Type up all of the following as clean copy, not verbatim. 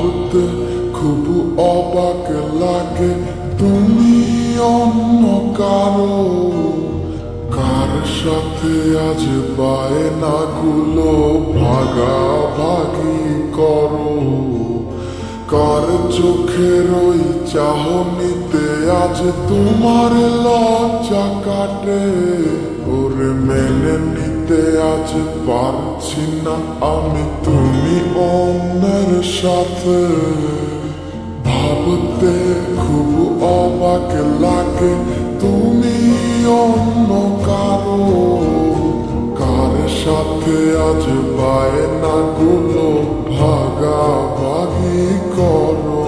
ভাবতে খুব অবাক লাগে তুমি অন্য কারো কার সাথে আজ বায়নাগুলো ভাগাভাগি করো কার চোখের ওই চাহনিতে আজ তোমার লজ্জা কাটে ওরে মেনে নিতে আজ পারছি না আমি তুমি অন্যের সাথে ভাবতে খুব অবাক লাগে তুমি অন্য কারো কার সাথে আজ বায়নাগুলো ভাগাভাগি করো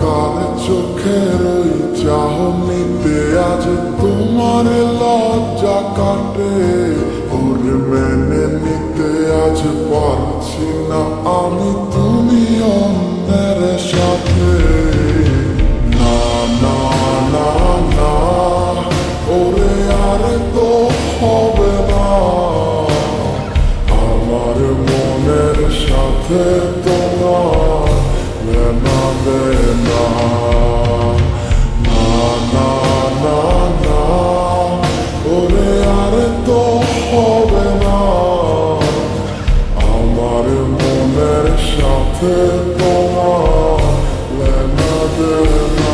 কার চোখের ওই চাহনিতে আজ তোমার লজ্জা কাটে ওরে মেনে নিতে আজ পারছি না আমি তুমি অন্যের সাথে না না না না ওরে আর তো হবে না আমার মনের সাথে তোমার লেনা দেনা না না না না ওরে আর তো হবে না আমার মনের সাথে তোমার লেনা দেনা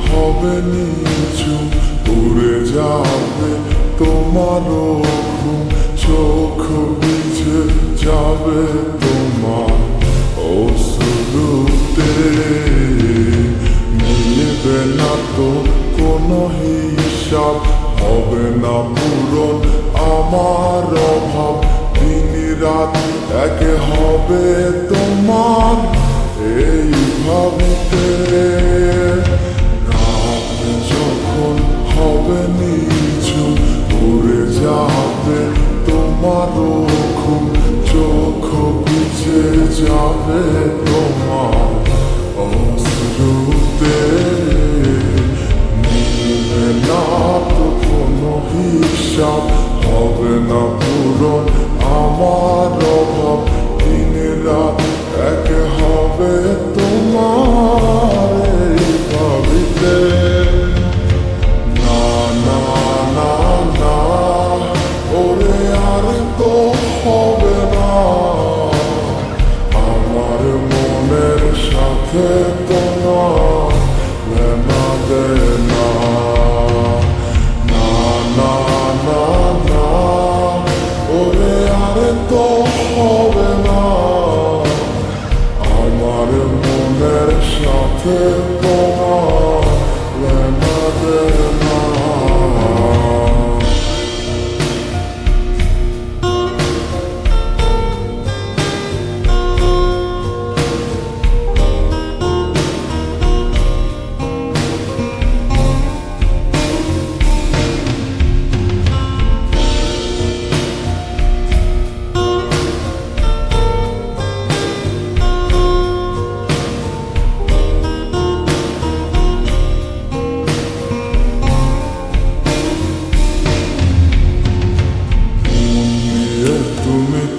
হবে নিচু উড়ে যাবে তোমারও ঘুম চোখ ভিজে যাবে তোমার অশ্রুতে মিলবে না তো কোনো হিসাব হবে না পূরণ আমার অভাব দিন রাত এক হবে তোমার এই ভাবিতে যখন হবে নিচু উড়ে যাবে তোমারও ঘুম চোখ ভিজে যাবে তোমার অশ্রুতে মিলবে না তো কোনো হিসাব হবে না পূরণ আমার অভাব দিন রাত এক হবে তোমার এই ভাবিতে না না না না ওরে আর তো হবে না আমার মনের সাথে তোমার লেনা দেনা না না না না ওরে আর তো হবে না আমার মনের সাথে তোমার লেনা দেনা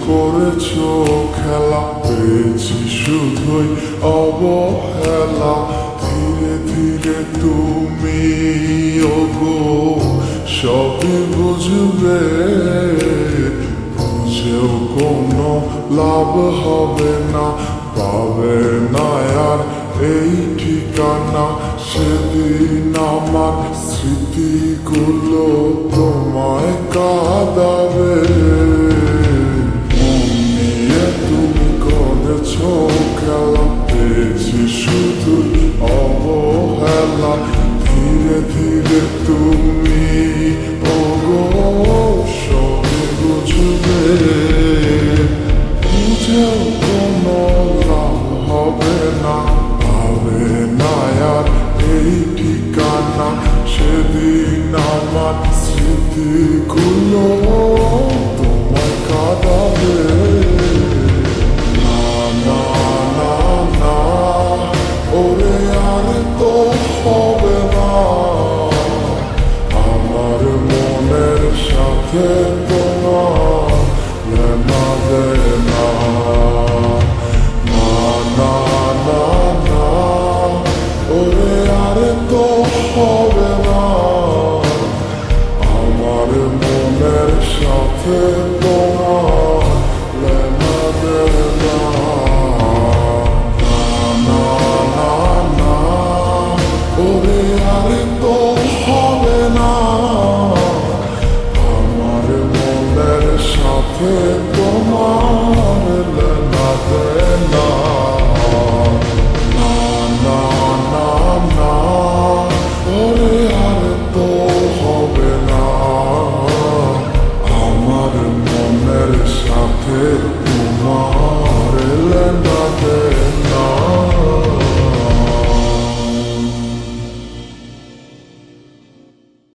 করেছো খেলা পেয়েছি শুধুই অবহেলা ধীরে ধীরে তুমি ওগো সবই বুঝবে বুঝেও কোনো লাভ হবে না পাবে না আর এই ঠিকানা সেদিন আমার স্মৃতিগুলো তোমায় কাঁদাবে তুমি করেছো খেলা পেয়েছি শুধু অবহেলা ধীরে ধীরে তুমি ওগো সব বুঝবে স্মৃতিগুলো তোমায় কাঁদাবে। না না না না, ওরে আর তো হবে না, আমার মনের সাথে তো